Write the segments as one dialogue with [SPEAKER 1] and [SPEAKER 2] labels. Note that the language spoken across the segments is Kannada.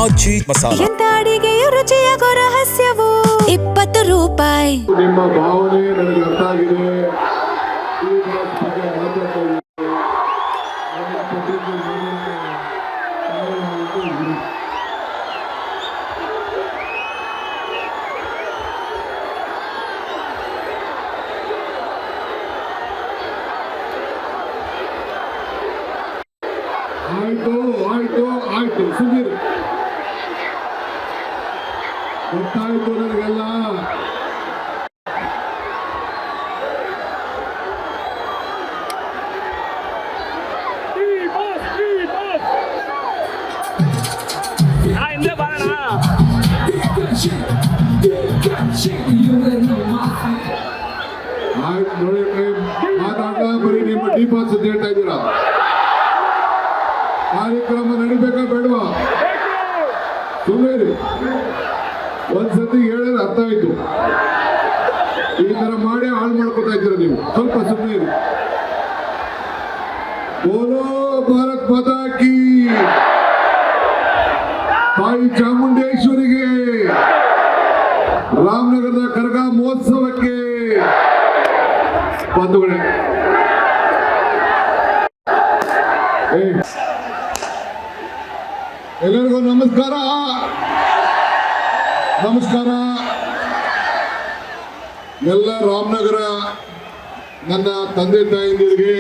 [SPEAKER 1] ಆಚಿ ಮಸಾಲ.
[SPEAKER 2] ಎಂತ ಅಡಿಗೆಯ ರುಚಿಯಾಗೋ ರಹಸ್ಯವು 20 ರೂಪಾಯಿ.
[SPEAKER 3] ನಿಮ್ಮ ಭಾವನೆ ನನಗೆ ಅರ್ಥ ಆಗಿದೆ. ಈ ಬಗ್ಗೆ ಮಾತಾಡ್ತಾ ಇದ್ದೀನಿ. ಆಯ್ತು ಸುಧೀರ್, ಗೊತ್ತಾಯ್ತು ನನಗೆಲ್ಲ. ಆಯ್ತು ನೋಡಿ, ಮಾತಾಡ್ತಾ ಬರೀ ನಿಮ್ಮ ಡಿ ಬಾಸ್ ಅಂತ ಹೇಳ್ತಾ ಇದ್ದೀರಾ. ಕಾರ್ಯಕ್ರಮ ನಡಿಬೇಕಾ ಬೇಡವಾ? ಸುಮ್ಮನೆ ಒಂದ್ಸತಿ ಹೇಳಿದ್ರೆ ಅರ್ಥ ಆಯ್ತು. ಈ ತರ ಮಾಡಿ ಹಾಳು ಮಾಡ್ಕೊತಾ ಇದ್ದೀರ ನೀವು. ಸ್ವಲ್ಪ ಸುಮ್ಮನೆ ಇರಿ. ಬೋಲೋ ಭಾರತ್ ಮಾತಾ ಕಿ, ತಾಯಿ ಚಾಮುಂಡೇಶ್ವರಿಗೆ, ರಾಮನಗರದ ಕರಗ ಮಹೋತ್ಸವಕ್ಕೆ ಬಂಧುಗಳೇ. ಎಲ್ಲರಿಗೂ ನಮಸ್ಕಾರ. ಎಲ್ಲ ರಾಮನಗರ ನನ್ನ ತಂದೆ ತಾಯಿಯರಿಗೆ,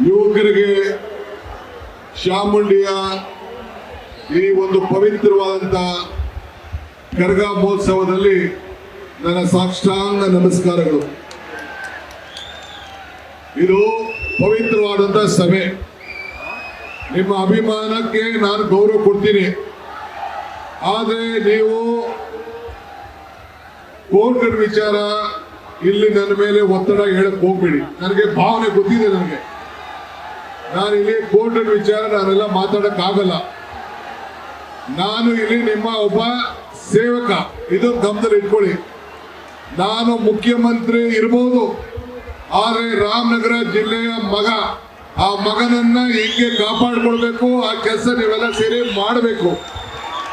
[SPEAKER 3] ಯುವಕರಿಗೆ, ಚಾಮುಂಡಿಯ ಈ ಒಂದು ಪವಿತ್ರವಾದಂಥ ಕರಗ ಮಹೋತ್ಸವದಲ್ಲಿ ನನ್ನ ಸಾಷ್ಟಾಂಗ ನಮಸ್ಕಾರಗಳು. ಇದು ಪವಿತ್ರವಾದಂಥ ಸಭೆ. ನಿಮ್ಮ ಅಭಿಮಾನಕ್ಕೆ ನಾನು ಗೌರವ ಕೊಡ್ತೀನಿ. ಆದರೆ ನೀವು ಕೋರ್ಟ್ ವಿಚಾರ ಇಲ್ಲಿ ನನ್ನ ಮೇಲೆ ಒತ್ತಡ ಹೇಳಕ್ ಹೋಗ್ಬೇಡಿ. ನನಗೆ ಭಾವನೆ ಗೊತ್ತಿದೆ. ನಾನು ಇಲ್ಲಿ ಕೋರ್ಟ್ ವಿಚಾರ ನಾನೆಲ್ಲ ಮಾತಾಡಕ್ಕಾಗಲ್ಲ. ನಾನು ಇಲ್ಲಿ ನಿಮ್ಮ ಒಬ್ಬ ಸೇವಕ, ಇದು ಗಮನದಲ್ಲಿ ಇಟ್ಕೊಳ್ಳಿ. ನಾನು ಮುಖ್ಯಮಂತ್ರಿ ಇರ್ಬೋದು, ಆದರೆ ರಾಮನಗರ ಜಿಲ್ಲೆಯ ಮಗ. ಆ ಮಗನನ್ನ ಹೆಂಗೆ ಕಾಪಾಡ್ಕೊಳ್ಬೇಕು, ಆ ಕೆಲಸ ನೀವೆಲ್ಲ ಸೇರಿ ಮಾಡಬೇಕು.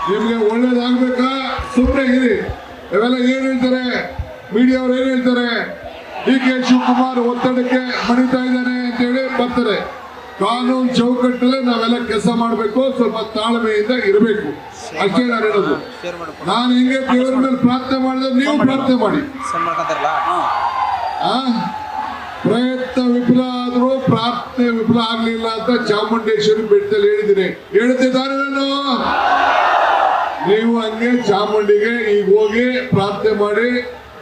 [SPEAKER 3] ನಿಮ್ಗೆ ಒಳ್ಳೇದಾಗ್ಬೇಕಾ? ಸುಮ್ಮನೆ ಇರಿ. ಇವೆಲ್ಲ ಏನ್ ಹೇಳ್ತಾರೆ ಮೀಡಿಯಾ ಅವ್ರು, ಏನ್ ಹೇಳ್ತಾರೆ, DK ಶಿವಕುಮಾರ್ ಒತ್ತಡಕ್ಕೆ ಮಣಿತಾ ಇದ್ದಾನೆ ಅಂತ ಹೇಳಿ ಬರ್ತಾರೆ. ಕಾನೂನು ಚೌಕಟ್ಟಲ್ಲೇ ನಾವೆಲ್ಲ ಕೆಲಸ ಮಾಡಬೇಕು. ಸ್ವಲ್ಪ ತಾಳ್ಮೆಯಿಂದ ಇರಬೇಕು, ಅಷ್ಟೇ ನಾನು ಹೇಳೋದು. ನಾನು ಹಿಂಗೆ ದೇವರ ಮೇಲೆ ಪ್ರಾರ್ಥನೆ ಮಾಡಿದ್ರೆ ನೀವು ಪ್ರಾರ್ಥನೆ ಮಾಡಿ. ಪ್ರಯತ್ನ ವಿಫಲ ಆದ್ರೂ ಪ್ರಾರ್ಥನೆ ವಿಫಲ ಆಗ್ಲಿಲ್ಲ ಅಂತ ಚಾಮುಂಡೇಶ್ವರಿ ಬೆಟ್ಟದಲ್ಲಿ ಹೇಳ್ತಿದ್ದಾನೆ ನಾನು. ನೀವು ಹಂಗೆ ಚಾಮುಂಡಿಗೆ ಈಗ ಹೋಗಿ ಪ್ರಾರ್ಥನೆ ಮಾಡಿ,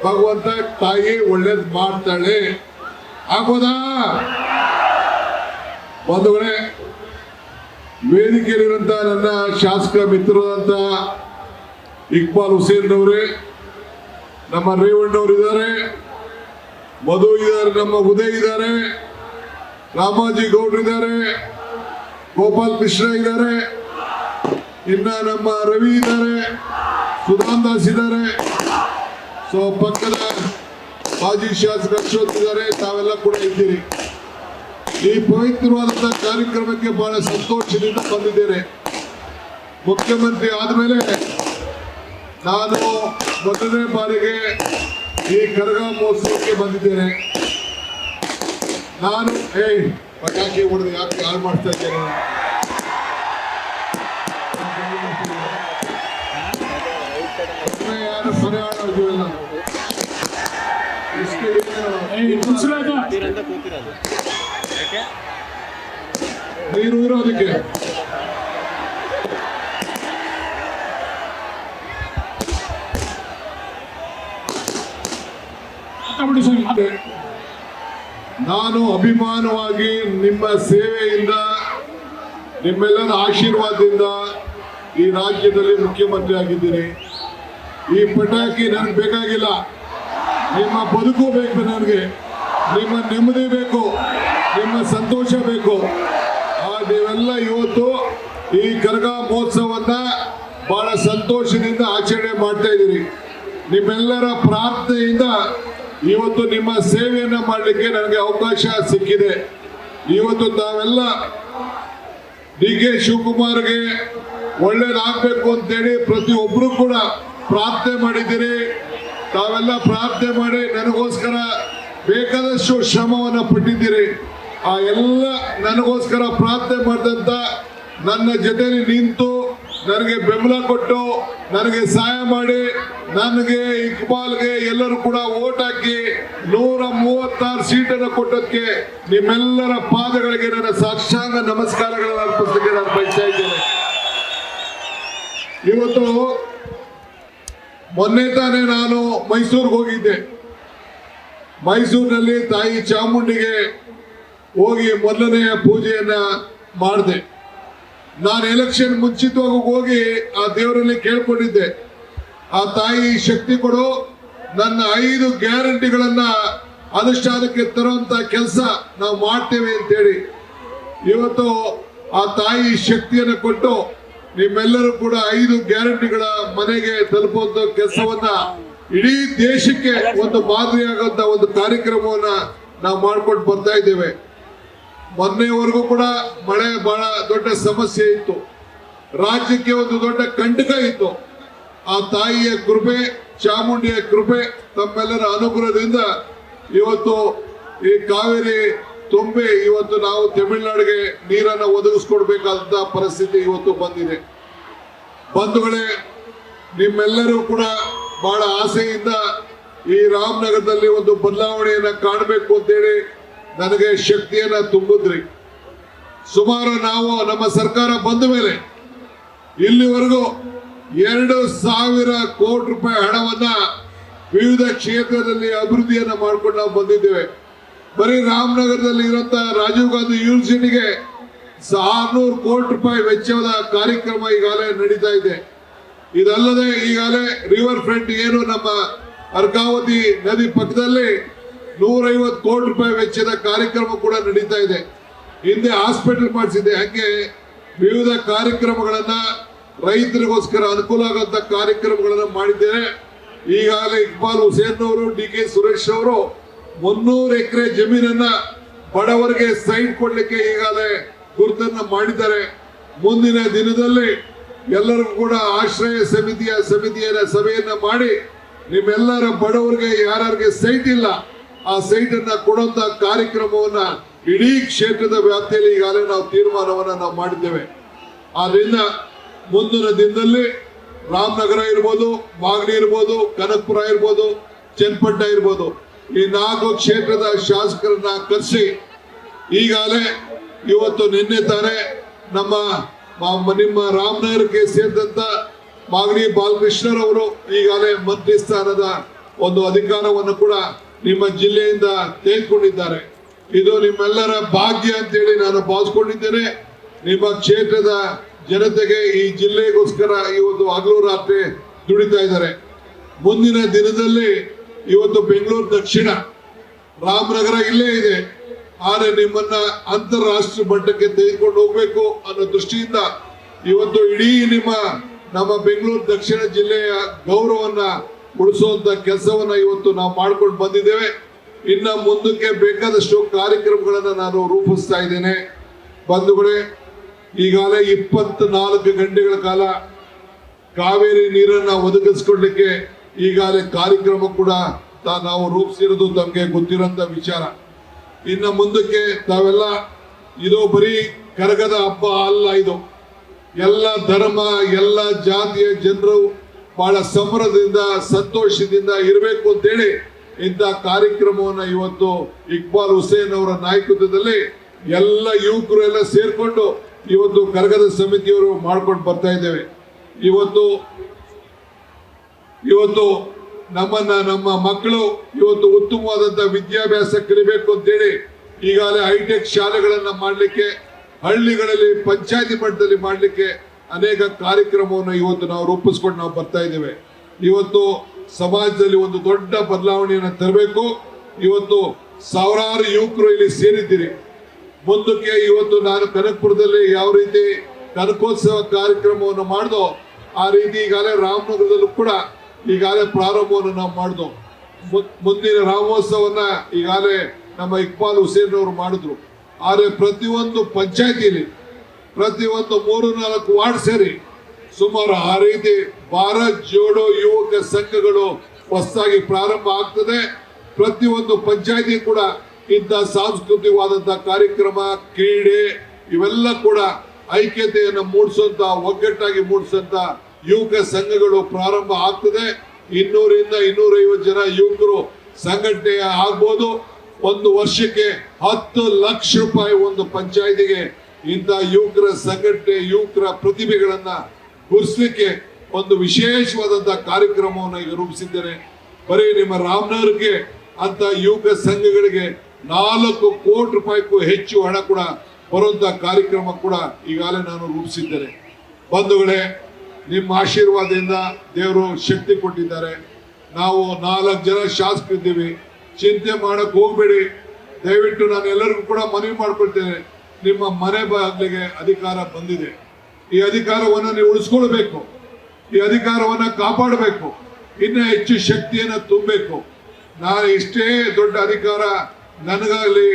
[SPEAKER 3] ಭಗವಂತ ತಾಯಿ ಒಳ್ಳೇದ್ ಮಾಡ್ತಾಳೆ. ಆಗೋದಾ? ಬಂಧುಗಳೇ, ವೇದಿಕೆಯಲ್ಲಿರುವಂತ ನನ್ನ ಶಾಸಕ ಮಿತ್ರರಾದಂತ ಇಕ್ಬಾಲ್ ಹುಸೇನ್ ಅವರೇ, ನಮ್ಮ ರೇವಣ್ಣವ್ರು ಇದ್ದಾರೆ, ಮಧು ಇದ್ದಾರೆ, ನಮ್ಮ ಉದಯ್ ಇದ್ದಾರೆ, ರಾಮಾಜಿ ಗೌಡ್ರು ಇದ್ದಾರೆ, ಗೋಪಾಲ್ ಕೃಷ್ಣ ಇದ್ದಾರೆ, ಇನ್ನ ನಮ್ಮ ರವಿ ಇದ್ದಾರೆ, ಸುಧಾಮ್ ದಾಸ್ ಇದ್ದಾರೆ, ಸೊ ಪಕ್ಕದ ಮಾಜಿ ಶಾಸಕ ಅಶೋಕ್ ಇದ್ದಾರೆ, ತಾವೆಲ್ಲ ಕೂಡ ಇದ್ದೀರಿ. ಈ ಪವಿತ್ರವಾದಂತಹ ಕಾರ್ಯಕ್ರಮಕ್ಕೆ ಬಹಳ ಸಂತೋಷದಿಂದ ಬಂದಿದ್ದೇನೆ. ಮುಖ್ಯಮಂತ್ರಿ ಆದಮೇಲೆ ನಾನು ಮೊದಲನೇ ಬಾರಿಗೆ ಈ ಕರಗ ಮಹೋತ್ಸವಕ್ಕೆ ಬಂದಿದ್ದೇನೆ. ನಾನು ಪಟಾಕಿ ಹೊಡೆದು ಯಾಕೆ ಹಾಳು ಮಾಡ್ತಾ ಇದ್ದೇನೆ? ಯಾರು ಸರಿ ಆಡೋದಿಲ್ಲ. ನೀರು ಇರೋದಕ್ಕೆ ನಾನು ಅಭಿಮಾನವಾಗಿ ನಿಮ್ಮ ಸೇವೆಯಿಂದ, ನಿಮ್ಮೆಲ್ಲರ ಆಶೀರ್ವಾದದಿಂದ ಈ ರಾಜ್ಯದಲ್ಲಿ ಮುಖ್ಯಮಂತ್ರಿ ಆಗಿದ್ದೀನಿ. ಈ ಪಟಾಕಿ ನನಗೆ ಬೇಕಾಗಿಲ್ಲ, ನಿಮ್ಮ ಬದುಕು ಬೇಕು ನನಗೆ, ನಿಮ್ಮ ನೆಮ್ಮದಿ ಬೇಕು, ನಿಮ್ಮ ಸಂತೋಷ ಬೇಕು. ನೀವೆಲ್ಲ ಇವತ್ತು ಈ ಕರಗ ಮಹೋತ್ಸವನ್ನ ಬಹಳ ಸಂತೋಷದಿಂದ ಆಚರಣೆ ಮಾಡ್ತಾ ಇದ್ದೀರಿ. ನಿಮ್ಮೆಲ್ಲರ ಪ್ರಾರ್ಥನೆಯಿಂದ ಇವತ್ತು ನಿಮ್ಮ ಸೇವೆಯನ್ನ ಮಾಡಲಿಕ್ಕೆ ನನಗೆ ಅವಕಾಶ ಸಿಕ್ಕಿದೆ. ಇವತ್ತು ತಾವೆಲ್ಲ DK ಶಿವಕುಮಾರ್ಗೆ ಒಳ್ಳೇದಾಗಬೇಕು ಅಂತೇಳಿ ಪ್ರತಿಯೊಬ್ಬರು ಕೂಡ ಪ್ರಾರ್ಥನೆ ಮಾಡಿದ್ದೀರಿ. ತಾವೆಲ್ಲ ಪ್ರಾರ್ಥನೆ ಮಾಡಿ ನನಗೋಸ್ಕರ ಬೇಕಾದಷ್ಟು ಶ್ರಮವನ್ನ ಪಟ್ಟಿದ್ದೀರಿ. ಆ ಎಲ್ಲ ನನಗೋಸ್ಕರ ಪ್ರಾರ್ಥನೆ ಮಾಡಿದಂತ ನನ್ನ ಜೊತೆಲಿ ನಿಂತು ನನಗೆ ಬೆಂಬಲ ಕೊಟ್ಟು ನನಗೆ ಸಹಾಯ ಮಾಡಿ ನನಗೆ ಇಕ್ಬಾಲ್ಗೆ ಎಲ್ಲರೂ ಕೂಡ ಓಟ್ ಹಾಕಿ 136 ಸೀಟನ್ನು ಕೊಟ್ಟದಕ್ಕೆ ನಿಮ್ಮೆಲ್ಲರ ಪಾದಗಳಿಗೆ ನನ್ನ ಸಾಷ್ಟಾಂಗ ನಮಸ್ಕಾರಗಳನ್ನು ಅರ್ಪಿಸಲಿಕ್ಕೆ ನಾನು ಬಯಸ್ತಾ ಇದ್ದೇನೆ. ಇವತ್ತು ಮೊನ್ನೆ ತಾನೇ ನಾನು ಮೈಸೂರಿಗೆ ಹೋಗಿದ್ದೆ. ಮೈಸೂರಿನಲ್ಲಿ ತಾಯಿ ಚಾಮುಂಡಿಗೆ ಹೋಗಿ ಮೊದಲನೆಯ ಪೂಜೆಯನ್ನ ಮಾಡಿದೆ. ನಾನು ಎಲೆಕ್ಷನ್ ಮುಂಚಿತವಾಗಿ ಹೋಗಿ ಆ ದೇವರಲ್ಲಿ ಕೇಳ್ಕೊಂಡಿದ್ದೆ, ಆ ತಾಯಿ ಶಕ್ತಿ ಕೊಡು, ನನ್ನ 5 ಗ್ಯಾರಂಟಿಗಳನ್ನ ಅನುಷ್ಠಾನಕ್ಕೆ ತರುವಂತ ಕೆಲಸ ನಾವು ಮಾಡ್ತೇವೆ ಅಂತೇಳಿ. ಇವತ್ತು ಆ ತಾಯಿ ಶಕ್ತಿಯನ್ನು ಕೊಟ್ಟು ನಿಮ್ಮೆಲ್ಲರೂ ಕೂಡ 5 ಗ್ಯಾರಂಟಿಗಳ ಮನೆಗೆ ತಲುಪುವಂತ ಕೆಲಸವನ್ನ ಇಡೀ ದೇಶಕ್ಕೆ ಒಂದು ಮಾದರಿಯಾಗುವಂತ ಒಂದು ಕಾರ್ಯಕ್ರಮವನ್ನ ನಾವು ಮಾಡ್ಕೊಂಡು ಬರ್ತಾ ಇದ್ದೇವೆ. ಮೊನ್ನೆವರೆಗೂ ಕೂಡ ಮಳೆ ಬಹಳ ದೊಡ್ಡ ಸಮಸ್ಯೆ ಇತ್ತು, ರಾಜ್ಯಕ್ಕೆ ಒಂದು ದೊಡ್ಡ ಕಂಟಕ ಇತ್ತು. ಆ ತಾಯಿಯ ಕೃಪೆ, ಚಾಮುಂಡಿಯ ಕೃಪೆ, ತಮ್ಮೆಲ್ಲರ ಅನುಗ್ರಹದಿಂದ ಇವತ್ತು ಈ ಕಾವೇರಿ ತುಂಬಿ ಇವತ್ತು ನಾವು ತಮಿಳುನಾಡಿಗೆ ನೀರನ್ನು ಒದಗಿಸ್ಕೊಡ್ಬೇಕಾದಂತ ಪರಿಸ್ಥಿತಿ ಇವತ್ತು ಬಂದಿದೆ. ಬಂಧುಗಳೇ, ನಿಮ್ಮೆಲ್ಲರೂ ಕೂಡ ಬಹಳ ಆಸೆಯಿಂದ ಈ ರಾಮನಗರದಲ್ಲಿ ಒಂದು ಬದಲಾವಣೆಯನ್ನ ಕಾಣಬೇಕು ಅಂತೇಳಿ ನನಗೆ ಶಕ್ತಿಯನ್ನ ತುಂಬಿದ್ರಿ. ಸುಮಾರು ನಾವು ನಮ್ಮ ಸರ್ಕಾರ ಬಂದ ಮೇಲೆ ಇಲ್ಲಿವರೆಗೂ 2,000 ಕೋಟಿ ರೂಪಾಯಿ ಹಣವನ್ನ ವಿವಿಧ ಕ್ಷೇತ್ರದಲ್ಲಿ ಅಭಿವೃದ್ಧಿಯನ್ನ ಮಾಡ್ಕೊಂಡು ನಾವು ಬಂದಿದ್ದೇವೆ. ಬರೀ ರಾಮನಗರದಲ್ಲಿ ಇರುವಂತಹ ರಾಜೀವ್ ಗಾಂಧಿ ಯೂನಿವರ್ಸಿಟಿಗೆ 600 ಕೋಟಿ ರೂಪಾಯಿ ವೆಚ್ಚದ ಕಾರ್ಯಕ್ರಮ ಈಗಾಗಲೇ ನಡೀತಾ ಇದೆ. ಇದಲ್ಲದೆ ಈಗಾಗಲೇ ರಿವರ್ ಫ್ರಂಟ್ ಏನು ನಮ್ಮ ಅರ್ಕಾವತಿ ನದಿ ಪಕ್ಕದಲ್ಲಿ 150 ಕೋಟಿ ರೂಪಾಯಿ ವೆಚ್ಚದ ಕಾರ್ಯಕ್ರಮ ಕೂಡ ನಡೀತಾ ಇದೆ. ಹಿಂದೆ ಹಾಸ್ಪಿಟಲ್ ಮಾಡಿಸಿದೆ. ಹಾಗೆ ವಿವಿಧ ಕಾರ್ಯಕ್ರಮಗಳನ್ನ ರೈತರಿಗೋಸ್ಕರ ಅನುಕೂಲ ಆಗುವಂತ ಕಾರ್ಯಕ್ರಮಗಳನ್ನ ಮಾಡಿದ್ದೇನೆ. ಈಗಾಗಲೇ ಇಕ್ಬಾಲ್ ಹುಸೇನ್ ಅವರು, ಡಿ.ಕೆ. ಸುರೇಶ್ ಅವರು 300 ಎಕರೆ ಜಮೀನನ್ನ ಬಡವರಿಗೆ ಸೈಟ್ ಕೊಡ್ಲಿಕ್ಕೆ ಈಗಾಗಲೇ ಗುರುತನ್ನ ಮಾಡಿದ್ದಾರೆ. ಮುಂದಿನ ದಿನದಲ್ಲಿ ಎಲ್ಲರಿಗೂ ಕೂಡ ಆಶ್ರಯ ಸಮಿತಿಯ ಸಭೆಯನ್ನ ಮಾಡಿ ನಿಮ್ಮೆಲ್ಲರ ಬಡವರಿಗೆ ಯಾರ್ಯಾರಿಗೆ ಸೈಟ್ ಇಲ್ಲ ಆ ಸೈಟ್ ಅನ್ನ ಕೊಡುವಂತ ಕಾರ್ಯಕ್ರಮವನ್ನ ಇಡೀ ಕ್ಷೇತ್ರದ ವ್ಯಾಪ್ತಿಯಲ್ಲಿ ಈಗಾಗಲೇ ನಾವು ತೀರ್ಮಾನವನ್ನ ನಾವು ಮಾಡಿದ್ದೇವೆ. ಆದ್ರಿಂದ ಮುಂದಿನ ದಿನದಲ್ಲಿ ರಾಮನಗರ ಇರ್ಬೋದು, ಮಾಗಡಿ ಇರ್ಬೋದು, ಕನಕಪುರ ಇರ್ಬೋದು, ಚನ್ನಪಟ್ಟಣ ಇರ್ಬೋದು, ಈ 4 ಕ್ಷೇತ್ರದ ಶಾಸಕರನ್ನ ಕರೆಸಿ ಈಗಾಗಲೇ ಇವತ್ತು ನಿನ್ನೆ ತಾನೇ ನಿಮ್ಮ ರಾಮನಗರಕ್ಕೆ ಸೇರಿದಂತ ಮಾಗಡಿ ಬಾಲಕೃಷ್ಣರವರು ಈಗಾಗಲೇ ಮಂತ್ರಿ ಸ್ಥಾನದ ಒಂದು ಅಧಿಕಾರವನ್ನು ಕೂಡ ನಿಮ್ಮ ಜಿಲ್ಲೆಯಿಂದ ತೆಗೆದುಕೊಂಡಿದ್ದಾರೆ. ಇದು ನಿಮ್ಮೆಲ್ಲರ ಭಾಗ್ಯ ಅಂತೇಳಿ ನಾನು ಭಾವಿಸ್ಕೊಂಡಿದ್ದೇನೆ. ನಿಮ್ಮ ಕ್ಷೇತ್ರದ ಜನತೆಗೆ ಈ ಜಿಲ್ಲೆಗೋಸ್ಕರ ಇವತ್ತು ಹಗಲು ರಾತ್ರಿ ದುಡಿತಾ ಇದ್ದಾರೆ. ಮುಂದಿನ ದಿನದಲ್ಲಿ ಇವತ್ತು ಬೆಂಗಳೂರು ದಕ್ಷಿಣ, ರಾಮನಗರ ಇಲ್ಲೇ ಇದೆ, ಆದರೆ ನಿಮ್ಮನ್ನ ಅಂತಾರಾಷ್ಟ್ರೀಯ ಮಟ್ಟಕ್ಕೆ ತೆಗೆದುಕೊಂಡು ಹೋಗ್ಬೇಕು ಅನ್ನೋ ದೃಷ್ಟಿಯಿಂದ ಇವತ್ತು ಇಡೀ ನಮ್ಮ ಬೆಂಗಳೂರು ದಕ್ಷಿಣ ಜಿಲ್ಲೆಯ ಗೌರವವನ್ನ ಉಳಿಸುವಂತ ಕೆಲಸವನ್ನ ಇವತ್ತು ನಾವು ಮಾಡ್ಕೊಂಡು ಬಂದಿದ್ದೇವೆ. ಇನ್ನ ಮುಂದಕ್ಕೆ ಬೇಕಾದಷ್ಟು ಕಾರ್ಯಕ್ರಮಗಳನ್ನ ನಾನು ರೂಪಿಸ್ತಾ ಇದ್ದೇನೆ. ಬಂಧುಗಳೇ, ಈಗಾಗಲೇ 24 ಗಂಟೆಗಳ ಕಾಲ ಕಾವೇರಿ ನೀರನ್ನ ಒದಗಿಸ್ಕೊಡ್ಲಿಕ್ಕೆ ಈಗಾಗಲೇ ಕಾರ್ಯಕ್ರಮ ಕೂಡ ನಾವು ರೂಪಿಸಿರೋದು ತಮಗೆ ಗೊತ್ತಿರೋಂಥ ವಿಚಾರ. ಇನ್ನು ಮುಂದಕ್ಕೆ ತಾವೆಲ್ಲ ಇದು ಬರೀ ಕರಗದ ಹಬ್ಬ ಅಲ್ಲ, ಇದು ಎಲ್ಲ ಧರ್ಮ, ಎಲ್ಲ ಜಾತಿಯ ಜನರು ಬಹಳ ಸಂಭ್ರಮದಿಂದ ಸಂತೋಷದಿಂದ ಇರಬೇಕು ಅಂತೇಳಿ ಇಂಥ ಕಾರ್ಯಕ್ರಮವನ್ನ ಇವತ್ತು ಇಕ್ಬಾಲ್ ಹುಸೇನ್ ಅವರ ನಾಯಕತ್ವದಲ್ಲಿ ಎಲ್ಲ ಯುವಕರು ಎಲ್ಲ ಸೇರ್ಕೊಂಡು ಇವತ್ತು ಕರಗದ ಸಮಿತಿಯವರು ಮಾಡ್ಕೊಂಡು ಬರ್ತಾ ಇದ್ದೇವೆ. ಇವತ್ತು ನಮ್ಮ ಮಕ್ಕಳು ಇವತ್ತು ಉತ್ತಮವಾದಂತ ವಿದ್ಯಾಭ್ಯಾಸ ಕಲಿಬೇಕು ಅಂತೇಳಿ ಈಗಾಗಲೇ ಹೈಟೆಕ್ ಶಾಲೆಗಳನ್ನ ಮಾಡಲಿಕ್ಕೆ, ಹಳ್ಳಿಗಳಲ್ಲಿ ಪಂಚಾಯತಿ ಮಟ್ಟದಲ್ಲಿ ಮಾಡಲಿಕ್ಕೆ ಅನೇಕ ಕಾರ್ಯಕ್ರಮವನ್ನು ಇವತ್ತು ನಾವು ರೂಪಿಸ್ಕೊಂಡು ನಾವು ಬರ್ತಾ ಇದ್ದೇವೆ. ಇವತ್ತು ಸಮಾಜದಲ್ಲಿ ಒಂದು ದೊಡ್ಡ ಬದಲಾವಣೆಯನ್ನು ತರಬೇಕು. ಇವತ್ತು ಸಾವಿರಾರು ಯುವಕರು ಇಲ್ಲಿ ಸೇರಿದ್ದೀರಿ. ಮುಂದಕ್ಕೆ ಇವತ್ತು ನಾನು ಕನಕಪುರದಲ್ಲಿ ಯಾವ ರೀತಿ ಕನಕೋತ್ಸವ ಕಾರ್ಯಕ್ರಮವನ್ನು ಮಾಡಿದೋ ಆ ರೀತಿ ಈಗಾಗಲೇ ರಾಮನಗರದಲ್ಲೂ ಕೂಡ ಈಗಾಗಲೇ ಪ್ರಾರಂಭವನ್ನು ನಾವು ಮಾಡಿದ್ವು. ಮುಂದಿನ ರಾಮೋತ್ಸವನ್ನ ಈಗಾಗಲೇ ನಮ್ಮ ಇಕ್ಬಾಲ್ ಹುಸೇನ್ ಅವರು ಮಾಡಿದ್ರು. ಆದರೆ ಪ್ರತಿಯೊಂದು ಪಂಚಾಯತಿಯಲ್ಲಿ ಪ್ರತಿಯೊಂದು 3-4 ವಾರ್ಡ್ ಸೇರಿ ಸುಮಾರು ಆ ರೀತಿ ಭಾರತ್ ಜೋಡೋ ಯುವಕ ಸಂಘಗಳು ಹೊಸದಾಗಿ ಪ್ರಾರಂಭ ಆಗ್ತದೆ. ಪ್ರತಿಯೊಂದು ಪಂಚಾಯತಿ ಕೂಡ ಇಂಥ ಸಾಂಸ್ಕೃತಿಕವಾದಂತಹ ಕಾರ್ಯಕ್ರಮ, ಕ್ರೀಡೆ ಇವೆಲ್ಲ ಕೂಡ ಐಕ್ಯತೆಯನ್ನು ಮೂಡಿಸುವಂತ, ಒಗ್ಗಟ್ಟಾಗಿ ಮೂಡಿಸುವಂತ ಯುವಕ ಸಂಘಗಳು ಪ್ರಾರಂಭ ಆಗ್ತದೆ. 200 ಇಂದ 250 ಜನ ಯುವಕರು ಸಂಘಟನೆ ಆಗ್ಬೋದು. ಒಂದು ವರ್ಷಕ್ಕೆ 10 ಲಕ್ಷ ರೂಪಾಯಿ ಒಂದು ಪಂಚಾಯತಿಗೆ ಇಂಥ ಯುವಕರ ಸಂಘಟನೆ, ಯುವಕರ ಪ್ರತಿಭೆಗಳನ್ನ ಗುರುತಿಸಲಿಕ್ಕೆ ಒಂದು ವಿಶೇಷವಾದಂತಹ ಕಾರ್ಯಕ್ರಮವನ್ನು ಈಗ ರೂಪಿಸಿದ್ದೇನೆ. ಬರೀ ನಿಮ್ಮ ರಾಮನಗರಕ್ಕೆ ಅಂತ ಯುವಕ ಸಂಘಗಳಿಗೆ 4 ಕೋಟಿ ರೂಪಾಯಿಗೂ ಹೆಚ್ಚು ಹಣ ಕೂಡ ಬರುವಂತ ಕಾರ್ಯಕ್ರಮ ಕೂಡ ಈಗಾಗಲೇ ನಾನು ರೂಪಿಸಿದ್ದೇನೆ. ಬಂಧುಗಳೇ, ನಿಮ್ಮ ಆಶೀರ್ವಾದದಿಂದ ದೇವರು ಶಕ್ತಿ ಕೊಟ್ಟಿದ್ದಾರೆ. ನಾವು 4 ಜನ ಶಾಸಕರಿದ್ದೀವಿ, ಚಿಂತೆ ಮಾಡಕ್ ಹೋಗ್ಬೇಡಿ. ದಯವಿಟ್ಟು ನಾನು ಎಲ್ಲರಿಗೂ ಕೂಡ ಮನವಿ ಮಾಡ್ಕೊಳ್ತೇನೆ, ನಿಮ್ಮ ಮನೆ ಬಾಗಿಲಿಗೆ ಅಧಿಕಾರ ಬಂದಿದೆ. ಈ ಅಧಿಕಾರವನ್ನು ನೀವು ಉಳಿಸ್ಕೊಳ್ಬೇಕು, ಈ ಅಧಿಕಾರವನ್ನ ಕಾಪಾಡಬೇಕು, ಇನ್ನ ಹೆಚ್ಚು ಶಕ್ತಿಯನ್ನ ತುಂಬಬೇಕು. ನಾನು ಇಷ್ಟೇ ದೊಡ್ಡ ಅಧಿಕಾರ ನನಗಾಗಲಿ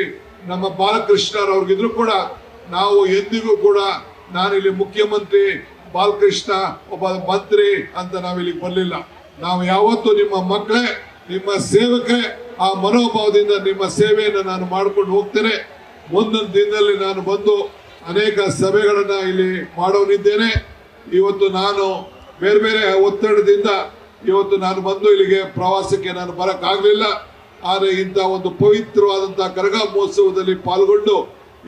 [SPEAKER 3] ನಮ್ಮ ಬಾಲಕೃಷ್ಣರವ್ರಿಗಿದ್ರು ಕೂಡ ನಾವು ಎಂದಿಗೂ ಕೂಡ ನಾನಿಲ್ಲಿ ಮುಖ್ಯಮಂತ್ರಿ, ಬಾಲಕೃಷ್ಣ ಒಬ್ಬ ಮಂತ್ರಿ ಅಂತ ನಾವಿಲ್ಲಿ ಬರಲಿಲ್ಲ. ನಾವು ಯಾವತ್ತೂ ನಿಮ್ಮ ಮಕ್ಕಳೇ, ನಿಮ್ಮ ಸೇವಕರೇ. ಆ ಮನೋಭಾವದಿಂದ ನಿಮ್ಮ ಸೇವೆಯನ್ನು ನಾನು ಮಾಡ್ಕೊಂಡು ಹೋಗ್ತೇನೆ. ಮುಂದಿನ ದಿನದಲ್ಲಿ ನಾನು ಬಂದು ಅನೇಕ ಸಭೆಗಳನ್ನ ಇಲ್ಲಿ ಮಾಡೋನಿದ್ದೇನೆ. ಇವತ್ತು ನಾನು ಬೇರೆ ಬೇರೆ ಒತ್ತಡದಿಂದ ಇವತ್ತು ನಾನು ಬಂದು ಇಲ್ಲಿಗೆ ಪ್ರವಾಸಕ್ಕೆ ನಾನು ಬರಕ್ಕಾಗಲಿಲ್ಲ. ಆದರೆ ಇಂಥ ಒಂದು ಪವಿತ್ರವಾದಂತಹ ಕರಗ ಮಹೋತ್ಸವದಲ್ಲಿ ಪಾಲ್ಗೊಂಡು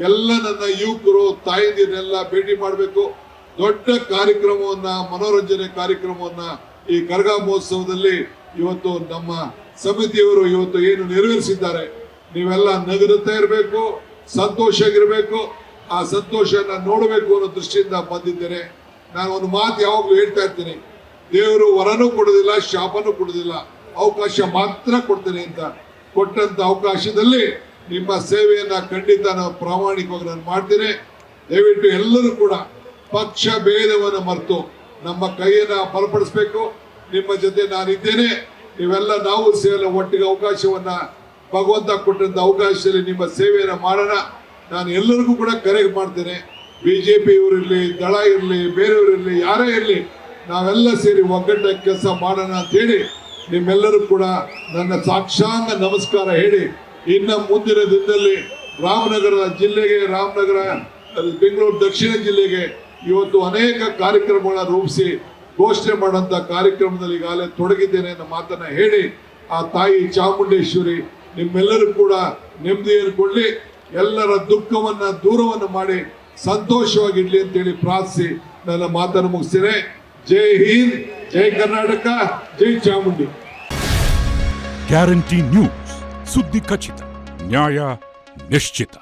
[SPEAKER 3] ಎಲ್ಲ ನನ್ನ ಯುವಕರು, ತಾಯಂದಿರನ್ನೆಲ್ಲ ಭೇಟಿ ಮಾಡಬೇಕು. ದೊಡ್ಡ ಕಾರ್ಯಕ್ರಮವನ್ನ, ಮನೋರಂಜನೆ ಕಾರ್ಯಕ್ರಮವನ್ನ ಈ ಕರಗ ಮಹೋತ್ಸವದಲ್ಲಿ ಇವತ್ತು ನಮ್ಮ ಸಮಿತಿಯವರು ಇವತ್ತು ಏನು ನೆರವೇರಿಸಿದ್ದಾರೆ. ನೀವೆಲ್ಲ ನಗುತ್ತಾ ಇರಬೇಕು, ಸಂತೋಷ ಆಗಿರಬೇಕು. ಆ ಸಂತೋಷನ ನೋಡಬೇಕು ಅನ್ನೋ ದೃಷ್ಟಿಯಿಂದ ಬಂದಿದ್ದೇನೆ. ನಾನು ಒಂದು ಮಾತು ಯಾವಾಗಲೂ ಹೇಳ್ತಾ ಇರ್ತೀನಿ, ದೇವರು ವರನೂ ಕೊಡೋದಿಲ್ಲ, ಶಾಪನೂ ಕೊಡೋದಿಲ್ಲ, ಅವಕಾಶ ಮಾತ್ರ ಕೊಡ್ತೇನೆ ಅಂತ. ಕೊಟ್ಟಂತ ಅವಕಾಶದಲ್ಲಿ ನಿಮ್ಮ ಸೇವೆಯನ್ನ ಖಂಡಿತ ನಾವು ಪ್ರಾಮಾಣಿಕವಾಗಿ ನಾನು ಮಾಡ್ತೇನೆ. ದಯವಿಟ್ಟು ಎಲ್ಲರೂ ಕೂಡ ಪಕ್ಷ ಭೇದವನ್ನು ಮರೆತು ನಮ್ಮ ಕೈಯನ್ನ ಬಲಪಡಿಸಬೇಕು. ನಿಮ್ಮ ಜೊತೆ ನಾನಿದ್ದೇನೆ. ನೀವೆಲ್ಲ ನಾವು ಸೇವೆ ಒಟ್ಟಿಗೆ ಅವಕಾಶವನ್ನ ಭಗವಂತ ಕೊಟ್ಟಂತ ಅವಕಾಶದಲ್ಲಿ ನಿಮ್ಮ ಸೇವೆಯನ್ನ ಮಾಡೋಣ. ನಾನು ಎಲ್ಲರಿಗೂ ಕೂಡ ಕರೆ ಮಾಡ್ತೇನೆ. ಬಿಜೆಪಿ ಇವರಿರ್ಲಿ, ದಳ ಇರಲಿ, ಬೇರೆಯವರಿರ್ಲಿ, ಯಾರೇ ಇರಲಿ, ನಾವೆಲ್ಲ ಸೇರಿ ಒಗ್ಗಟ್ಟಾಗಿ ಕೆಲಸ ಮಾಡೋಣ ಅಂತ ಹೇಳಿ ನಿಮ್ಮೆಲ್ಲರೂ ಕೂಡ ನನ್ನ ಸಾಕ್ಷಾಂಗ ನಮಸ್ಕಾರ ಹೇಳಿ, ಇನ್ನು ಮುಂದಿನ ದಿನದಲ್ಲಿ ರಾಮನಗರ ಜಿಲ್ಲೆಗೆ, ರಾಮನಗರ ಬೆಂಗಳೂರು ದಕ್ಷಿಣ ಜಿಲ್ಲೆಗೆ ಇವತ್ತು ಅನೇಕ ಕಾರ್ಯಕ್ರಮಗಳನ್ನ ರೂಪಿಸಿ ಘೋಷಣೆ ಮಾಡುವಂತ ಕಾರ್ಯಕ್ರಮದಲ್ಲಿ ಈಗಾಗಲೇ ತೊಡಗಿದ್ದೇನೆ ಅನ್ನೋ ಮಾತನ್ನ ಹೇಳಿ, ಆ ತಾಯಿ ಚಾಮುಂಡೇಶ್ವರಿ ನಿಮ್ಮೆಲ್ಲರೂ ಕೂಡ ನೆಮ್ಮದಿಯನ್ನು ಕೊಡ್ಲಿ, ಎಲ್ಲರ ದುಃಖವನ್ನ ದೂರವನ್ನು ಮಾಡಿ ಸಂತೋಷವಾಗಿಡ್ಲಿ ಅಂತೇಳಿ ಪ್ರಾರ್ಥಿಸಿ ನನ್ನ ಮಾತನ್ನು ಮುಗಿಸ್ತೇನೆ. ಜೈ ಹಿಂದ್, ಜೈ ಕರ್ನಾಟಕ, ಜೈ ಚಾಮುಂಡಿ.
[SPEAKER 1] ಗ್ಯಾರಂಟಿ ನ್ಯೂಸ್, ಸುದ್ದಿ ಖಚಿತ, ನ್ಯಾಯ ನಿಶ್ಚಿತ.